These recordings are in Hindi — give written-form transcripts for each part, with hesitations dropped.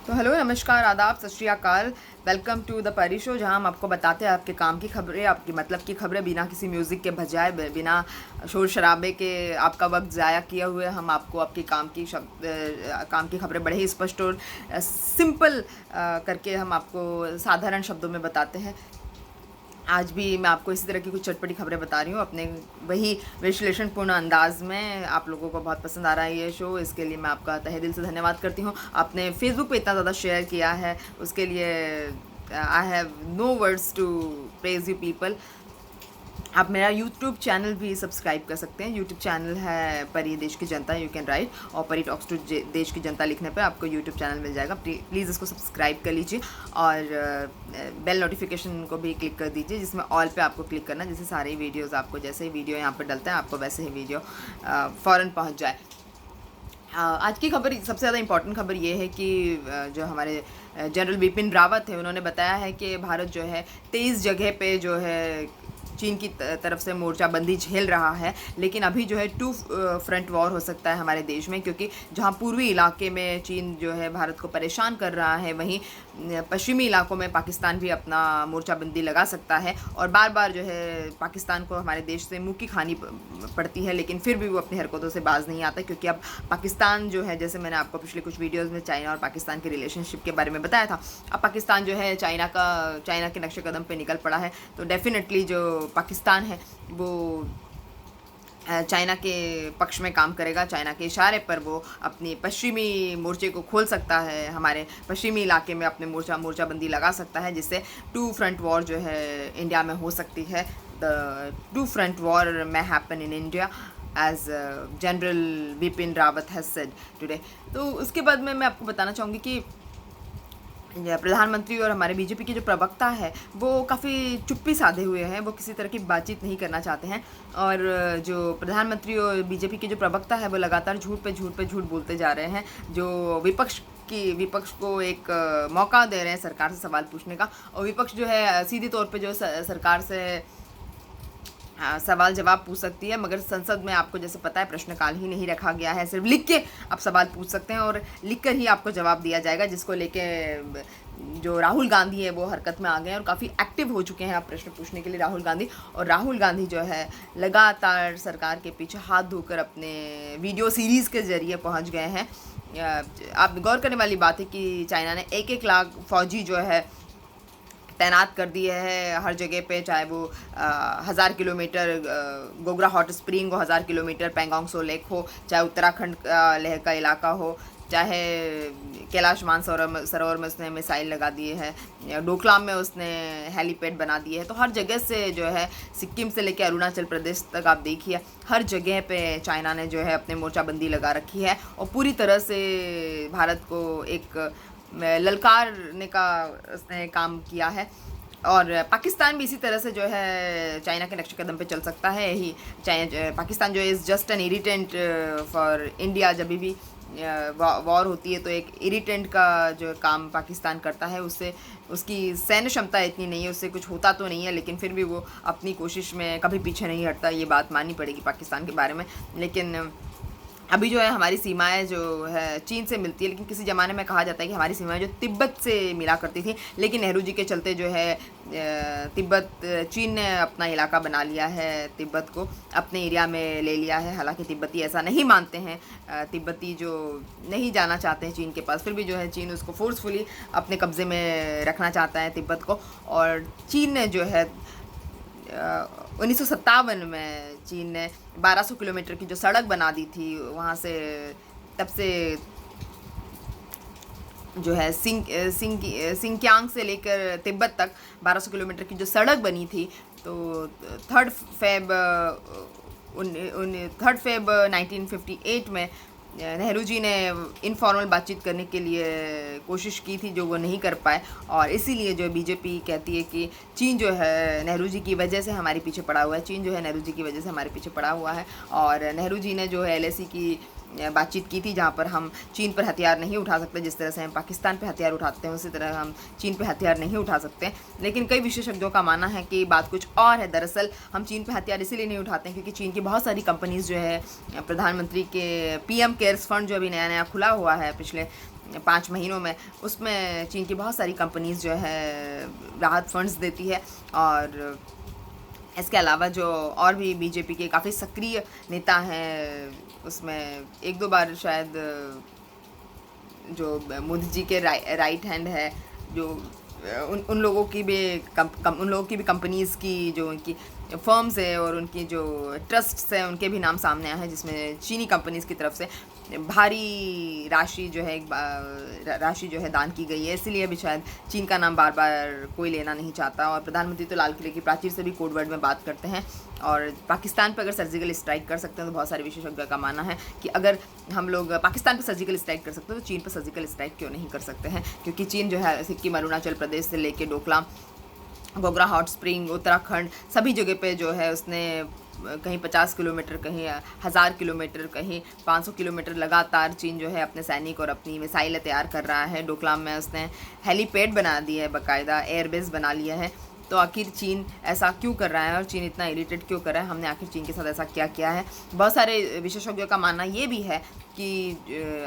तो हेलो, नमस्कार, आदाब, सत श्री अकाल। वेलकम टू द परी शो, जहां हम आपको बताते हैं आपके काम की खबरें, आपकी मतलब की खबरें, बिना किसी म्यूज़िक के बजाय, बिना शोर शराबे के, आपका वक्त ज़ाया किए हुए हम आपको आपकी काम की खबरें बड़े ही स्पष्ट और सिंपल करके हम आपको साधारण शब्दों में बताते हैं। आज भी मैं आपको इसी तरह की कुछ चटपटी खबरें बता रही हूँ अपने वही विश्लेषणपूर्ण अंदाज में। आप लोगों को बहुत पसंद आ रहा है ये शो, इसके लिए मैं आपका तहे दिल से धन्यवाद करती हूँ। आपने फेसबुक पे इतना ज़्यादा शेयर किया है, उसके लिए I have no words to praise you people. आप मेरा यूट्यूब चैनल भी सब्सक्राइब कर सकते हैं। यूट्यूब चैनल है परी देश की जनता, यू कैन राइट, और परी टॉक्स टू देश की जनता लिखने पे आपको यूट्यूब चैनल मिल जाएगा। प्लीज़ इसको सब्सक्राइब कर लीजिए और बेल नोटिफिकेशन को भी क्लिक कर दीजिए, जिसमें ऑल पे आपको क्लिक करना, जिससे सारे वीडियोज़ आपको, जैसे ही वीडियो यहाँ पर डलता है आपको वैसे ही वीडियो फ़ौरन पहुँच जाए। आज की खबर, सबसे ज़्यादा इम्पॉर्टेंट खबर ये है कि जो हमारे जनरल बिपिन रावत है, उन्होंने बताया है कि भारत जो है 23 जगह पे जो है चीन की तरफ से मोर्चाबंदी झेल रहा है, लेकिन अभी जो है टू फ्रंट वॉर हो सकता है हमारे देश में, क्योंकि जहां पूर्वी इलाके में चीन जो है भारत को परेशान कर रहा है, वहीं पश्चिमी इलाकों में पाकिस्तान भी अपना मोर्चाबंदी लगा सकता है। और बार बार जो है पाकिस्तान को हमारे देश से मुँह की खानी पड़ती है, लेकिन फिर भी वो अपनी हरकतों से बाज नहीं आता, क्योंकि अब पाकिस्तान जो है, जैसे मैंने आपको पिछले कुछ वीडियोज़ में चाइना और पाकिस्तान के रिलेशनशिप के बारे में बताया था, अब पाकिस्तान जो है चाइना के नक्शे कदम पे निकल पड़ा है। तो डेफिनेटली जो पाकिस्तान है वो चाइना के पक्ष में काम करेगा। चाइना के इशारे पर वो अपनी पश्चिमी मोर्चे को खोल सकता है, हमारे पश्चिमी इलाके में अपने मोर्चाबंदी लगा सकता है, जिससे टू फ्रंट वॉर जो है इंडिया में हो सकती है। The two front war may happen in India as general Bipin Rawat has said today. तो उसके बाद में मैं आपको बताना चाहूँगी कि प्रधानमंत्री और हमारे बीजेपी के जो प्रवक्ता है वो काफ़ी चुप्पी साधे हुए हैं, वो किसी तरह की बातचीत नहीं करना चाहते हैं। और जो प्रधानमंत्री और बीजेपी के जो प्रवक्ता है वो लगातार झूठ पे झूठ बोलते जा रहे हैं, जो विपक्ष को एक मौका दे रहे हैं सरकार से सवाल पूछने का। और विपक्ष जो है सीधे तौर पे जो सरकार से सवाल जवाब पूछ सकती है, मगर संसद में आपको जैसे पता है प्रश्नकाल ही नहीं रखा गया है, सिर्फ लिख के आप सवाल पूछ सकते हैं और लिख कर ही आपको जवाब दिया जाएगा, जिसको लेके जो राहुल गांधी है वो हरकत में आ गए हैं और काफ़ी एक्टिव हो चुके हैं आप प्रश्न पूछने के लिए राहुल गांधी। और राहुल गांधी जो है लगातार सरकार के पीछे हाथ धोकर अपने वीडियो सीरीज़ के ज़रिए पहुंच गए हैं। आप गौर करने वाली बात है कि चाइना ने 1-1 लाख फौजी जो है तैनात कर दिए हैं हर जगह पे, चाहे वो 1000 किलोमीटर गोगरा हॉट स्प्रिंग हो, 1000 किलोमीटर पैंगोंग सो लेक हो, चाहे उत्तराखंड लेह का इलाका हो, चाहे कैलाश मानसरोवर में उसने मिसाइल लगा दिए हैं, डोकलाम में उसने हेलीपैड बना दिए हैं। तो हर जगह से जो है सिक्किम से लेकर अरुणाचल प्रदेश तक आप देखिए, हर जगह पे चाइना ने जो है अपने मोर्चाबंदी लगा रखी है और पूरी तरह से भारत को एक ललकारने का उसने काम किया है। और पाकिस्तान भी इसी तरह से जो है चाइना के नक्शे कदम पे चल सकता है। ही पाकिस्तान जो is just an irritant for India. जब भी वॉर होती है तो एक इरिटेंट का जो काम पाकिस्तान करता है, उससे उसकी सैन्य क्षमता इतनी नहीं है, उससे कुछ होता तो नहीं है, लेकिन फिर भी वो अपनी कोशिश में कभी पीछे नहीं हटता। ये बात माननी पड़ेगी पाकिस्तान के बारे में। लेकिन अभी जो है हमारी सीमाएं जो है चीन से मिलती है, लेकिन किसी ज़माने में कहा जाता है कि हमारी सीमाएं जो तिब्बत से मिला करती थी, लेकिन नेहरू जी के चलते जो है चीन ने अपना इलाका बना लिया है, तिब्बत को अपने एरिया में ले लिया है। हालांकि तिब्बती ऐसा नहीं मानते हैं, तिब्बती जो नहीं जाना चाहते हैं चीन के पास, फिर भी जो है चीन उसको फोर्सफुली अपने कब्ज़े में रखना चाहता है तिब्बत को। और चीन ने जो है 1957 में चीन ने 1200 किलोमीटर की जो सड़क बना दी थी, वहाँ से तब से जो है सिंकियांग से लेकर तिब्बत तक 1200 किलोमीटर की जो सड़क बनी थी, तो 3 फेब 1958 में नेहरू जी ने इनफॉर्मल बातचीत करने के लिए कोशिश की थी, जो वो नहीं कर पाए। और इसीलिए जो बीजेपी कहती है कि चीन जो है नेहरू जी की वजह से हमारे पीछे पड़ा हुआ है, चीन जो है नेहरू जी की वजह से हमारे पीछे पड़ा हुआ है। और नेहरू जी ने जो है LAC की बातचीत की थी, जहाँ पर हम चीन पर हथियार नहीं उठा सकते। जिस तरह से हम पाकिस्तान पे हथियार उठाते हैं उसी तरह हम चीन पे हथियार नहीं उठा सकते। लेकिन कई विशेषज्ञों का मानना है कि बात कुछ और है। दरअसल हम चीन पे हथियार इसीलिए नहीं उठाते हैं क्योंकि चीन की बहुत सारी कंपनीज़ जो है, प्रधानमंत्री के पीएम केयर्स फंड जो अभी नया नया खुला हुआ है पिछले 5 महीनों में, उसमें चीन की बहुत सारी कंपनीज़ जो है राहत फंड्स देती है। और इसके अलावा जो और भी बीजेपी के काफ़ी सक्रिय नेता हैं, उसमें एक दो बार शायद जो मोदी जी के राइट हैंड है, जो उन लोगों की भी उन लोगों की भी कंपनीज़ की जो उनकी फर्म्स है और उनकी जो ट्रस्ट्स हैं, उनके भी नाम सामने आए हैं, जिसमें चीनी कंपनीज़ की तरफ से भारी राशि जो है राशि जो है दान की गई है। इसीलिए अभी शायद चीन का नाम बार बार कोई लेना नहीं चाहता। और प्रधानमंत्री तो लाल किले की प्राचीर से भी कोड वर्ड में बात करते हैं। और पाकिस्तान पर अगर सर्जिकल स्ट्राइक कर सकते हैं तो बहुत सारे विशेषज्ञों का मानना है कि अगर हम लोग पाकिस्तान पर सर्जिकल स्ट्राइक कर सकते हैं तो चीन पर सर्जिकल स्ट्राइक क्यों नहीं कर सकते हैं, क्योंकि चीन जो है सिक्किम, अरुणाचल प्रदेश से लेके डोकलाम, गोगरा हॉट स्प्रिंग, उत्तराखंड, सभी जगह पे जो है उसने कहीं 50 किलोमीटर, कहीं 1000 किलोमीटर, कहीं 500 किलोमीटर लगातार चीन जो है अपने सैनिक और अपनी मिसाइलें तैयार कर रहा है। डोकलाम में उसने हेलीपैड बना दिया है, बाकायदा एयरबेस बना लिया है। तो आखिर चीन ऐसा क्यों कर रहा है और चीन इतना इरिटेट क्यों कर रहा है, हमने आखिर चीन के साथ ऐसा क्या किया है। बहुत सारे विशेषज्ञों का मानना ये भी है कि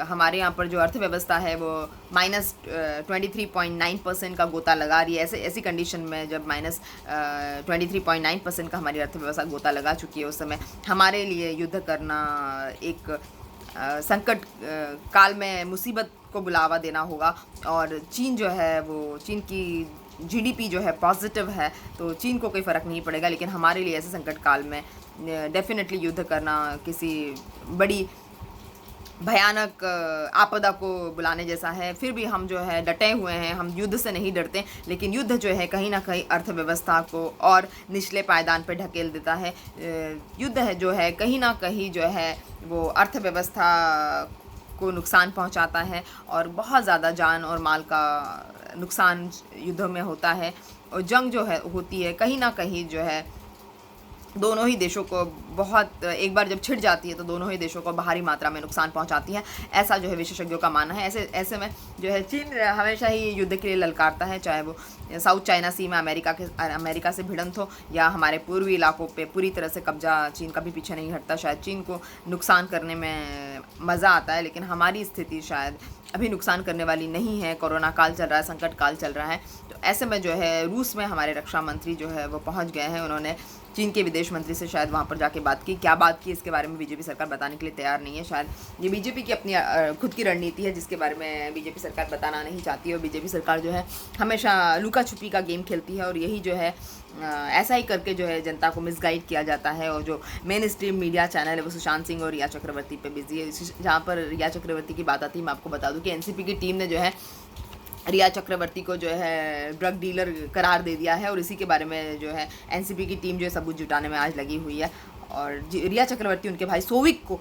हमारे यहाँ पर जो अर्थव्यवस्था है वो -23.9% का गोता लगा रही है। ऐसी कंडीशन में जब -23.9% का हमारी अर्थव्यवस्था गोता लगा चुकी है, उस समय हमारे लिए युद्ध करना एक संकट काल में मुसीबत को बुलावा देना होगा। और चीन जो है वो, चीन की जीडीपी जो है पॉजिटिव है, तो चीन को कोई फ़र्क नहीं पड़ेगा। लेकिन हमारे लिए ऐसे संकट काल में डेफिनेटली युद्ध करना किसी बड़ी भयानक आपदा को बुलाने जैसा है। फिर भी हम जो है डटे हुए हैं, हम युद्ध से नहीं डरते, लेकिन युद्ध जो है कहीं ना कहीं अर्थव्यवस्था को और निचले पायदान पर ढकेल देता है। युद्ध है जो है कहीं ना कहीं जो है वो अर्थव्यवस्था को नुकसान पहुंचाता है और बहुत ज़्यादा जान और माल का नुकसान युद्धों में होता है। और जंग जो है होती है कहीं ना कहीं जो है दोनों ही देशों को बहुत, एक बार जब छिड़ जाती है तो दोनों ही देशों को भारी मात्रा में नुकसान पहुंचाती है, ऐसा जो है विशेषज्ञों का मानना है। ऐसे में जो है चीन हमेशा ही युद्ध के लिए ललकारता है, चाहे वो साउथ चाइना सी में अमेरिका से भिड़ंत हो या हमारे पूर्वी इलाकों पे पूरी तरह से कब्जा, चीन का भी पीछे नहीं हटता। शायद चीन को नुकसान करने में मज़ा आता है, लेकिन हमारी स्थिति शायद अभी नुकसान करने वाली नहीं है। कोरोना काल चल रहा है, संकट काल चल रहा है। तो ऐसे में जो है रूस में हमारे रक्षा मंत्री जो है वो पहुंच गए हैं। उन्होंने चीन के विदेश मंत्री से शायद वहाँ पर जाके बात की। क्या बात की इसके बारे में बीजेपी सरकार बताने के लिए तैयार नहीं है। शायद ये बीजेपी की अपनी खुद की रणनीति है जिसके बारे में बीजेपी सरकार बताना नहीं चाहती है। और बीजेपी सरकार जो है हमेशा लुका छुपी का गेम खेलती है और यही जो है ऐसा ही करके जो है जनता को मिसगाइड किया जाता है। और जो मेन स्ट्रीम मीडिया चैनल है वो सुशांत सिंह और रिया चक्रवर्ती पे बिजी है। जहाँ पर रिया चक्रवर्ती की बात आती है, मैं आपको बता दूँ कि एनसीपी की टीम ने जो है रिया चक्रवर्ती को जो है ड्रग डीलर करार दे दिया है और इसी के बारे में जो है एनसीपी की टीम जो है सबूत जुटाने में आज लगी हुई है। और रिया चक्रवर्ती उनके भाई सोविक को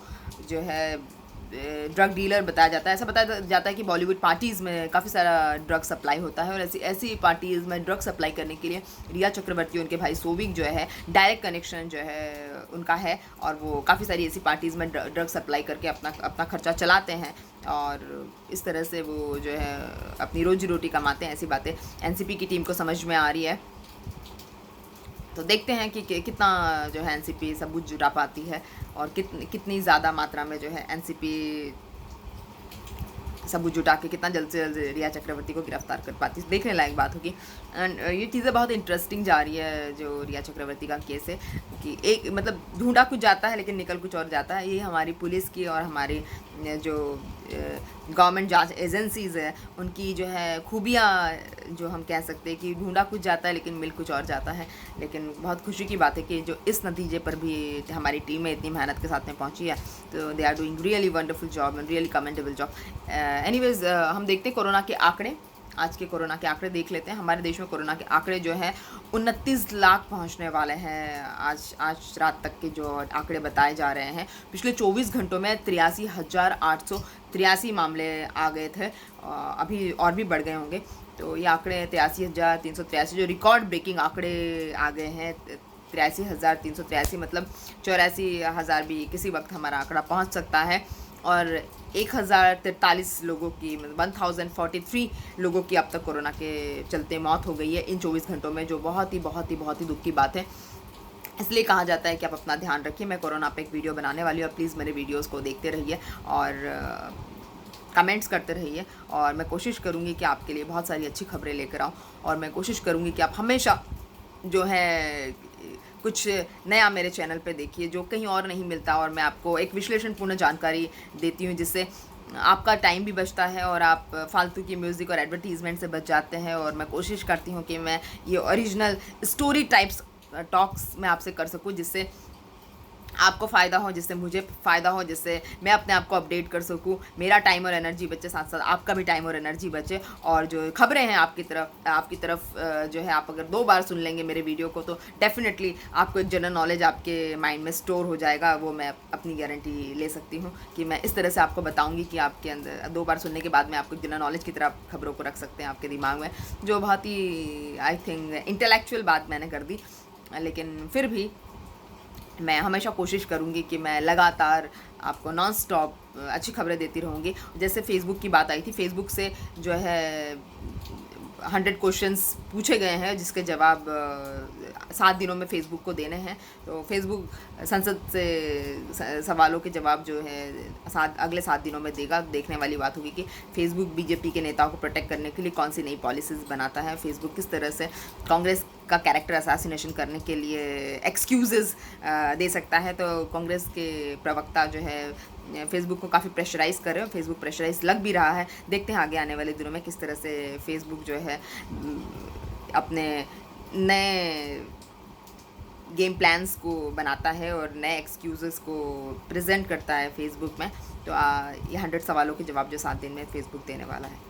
जो है ड्रग डीलर बताया जाता है। ऐसा बताया जाता है कि बॉलीवुड पार्टीज़ में काफ़ी सारा ड्रग सप्लाई होता है और ऐसी पार्टीज़ में ड्रग सप्लाई करने के लिए रिया चक्रवर्ती उनके भाई सोविक जो है डायरेक्ट कनेक्शन जो है उनका है और वो काफ़ी सारी ऐसी पार्टीज़ में ड्रग सप्लाई करके अपना खर्चा चलाते हैं और इस तरह से वो जो है अपनी रोजी रोटी कमाते हैं। ऐसी बातें एनसीपी की टीम को समझ में आ रही है। तो देखते हैं कि कितना जो है एनसीपी सबूत जुटा पाती है और कितनी ज़्यादा मात्रा में जो है एनसीपी सबूत जुटा के कितना जल्द से जल्द रिया चक्रवर्ती को गिरफ्तार कर पाती है। देखने लायक बात होगी। एंड ये चीज़ें बहुत इंटरेस्टिंग जा रही है जो रिया चक्रवर्ती का केस है कि एक मतलब ढूंढा कुछ जाता है लेकिन निकल कुछ और जाता है। ये हमारी पुलिस की और हमारी जो गवर्नमेंट जांच एजेंसीज़ है उनकी जो है खूबियाँ जो हम कह सकते हैं कि ढूंढा कुछ जाता है लेकिन मिल कुछ और जाता है। लेकिन बहुत खुशी की बात है कि जो इस नतीजे पर भी हमारी टीमें इतनी मेहनत के साथ में पहुंची है, तो they are doing really wonderful job and really commendable job. Anyways हम देखते हैं कोरोना के आंकड़े, आज के कोरोना के आंकड़े देख लेते हैं। हमारे देश में कोरोना के आंकड़े जो है 29 लाख पहुंचने वाले हैं। आज रात तक के जो आंकड़े बताए जा रहे हैं, पिछले 24 घंटों में 83,883 मामले आ गए थे, अभी और भी बढ़ गए होंगे। तो ये आंकड़े 83,383 जो रिकॉर्ड ब्रेकिंग आंकड़े आ गए हैं। 83,383 मतलब 84,000 भी किसी वक्त हमारा आंकड़ा पहुंच सकता है। और 1043 लोगों की 1043 लोगों की अब तक कोरोना के चलते मौत हो गई है इन 24 घंटों में, जो बहुत ही दुख की बात है। इसलिए कहा जाता है कि आप अपना ध्यान रखिए। मैं कोरोना पे एक वीडियो बनाने वाली हूँ, आप प्लीज़ मेरे वीडियोस को देखते रहिए और कमेंट्स करते रहिए, और मैं कोशिश करूँगी कि आपके लिए बहुत सारी अच्छी खबरें लेकर आऊँ, और मैं कोशिश करूँगी कि आप हमेशा जो है कुछ नया मेरे चैनल पे देखिए जो कहीं और नहीं मिलता, और मैं आपको एक विश्लेषणपूर्ण जानकारी देती हूँ जिससे आपका टाइम भी बचता है और आप फालतू की म्यूज़िक और एडवर्टीज़मेंट से बच जाते हैं। और मैं कोशिश करती हूँ कि मैं ये ओरिजिनल स्टोरी टाइप्स टॉक्स मैं आपसे कर सकूँ, जिससे आपको फ़ायदा हो, जिससे मुझे फ़ायदा हो, जिससे मैं अपने आप को अपडेट कर सकूँ, मेरा टाइम और एनर्जी बचे, साथ साथ आपका भी टाइम और एनर्जी बचे। और जो खबरें हैं आपकी तरफ जो है, आप अगर 2 बार सुन लेंगे मेरे वीडियो को तो डेफ़िनेटली आपको एक जनरल नॉलेज आपके माइंड में स्टोर हो जाएगा। वो मैं अपनी गारंटी ले सकती हूँ कि मैं इस तरह से आपको बताऊँगी कि आपके अंदर 2 बार सुनने के बाद में आपको जनरल नॉलेज की तरह खबरों को रख सकते हैं आपके दिमाग में, जो बहुत ही आई थिंक इंटेलेक्चुअल बात मैंने कर दी। लेकिन फिर भी मैं हमेशा कोशिश करूँगी कि मैं लगातार आपको नॉन स्टॉप अच्छी खबरें देती रहूँगी। जैसे फ़ेसबुक की बात आई थी, फ़ेसबुक से जो है 100 क्वेश्चंस पूछे गए हैं जिसके जवाब 7 दिनों में फ़ेसबुक को देने हैं। तो फ़ेसबुक संसद से सवालों के जवाब जो है अगले 7 दिनों में देगा। देखने वाली बात होगी कि फ़ेसबुक बीजेपी के नेताओं को प्रोटेक्ट करने के लिए कौन सी नई पॉलिसीज़ बनाता है, फ़ेसबुक किस तरह से कांग्रेस का कैरेक्टर असैसिनेशन करने के लिए एक्सक्यूज़ेस दे सकता है। तो कांग्रेस के प्रवक्ता जो है फ़ेसबुक को काफ़ी प्रेशराइज़ कर रहे हैं, फ़ेसबुक प्रेशराइज़ लग भी रहा है। देखते हैं आगे आने वाले दिनों में किस तरह से फ़ेसबुक जो है अपने नए गेम प्लान्स को बनाता है और नए एक्सक्यूज़ेस को प्रेजेंट करता है फ़ेसबुक में। तो ये 100 सवालों के जवाब जो 7 दिन में फ़ेसबुक देने वाला है।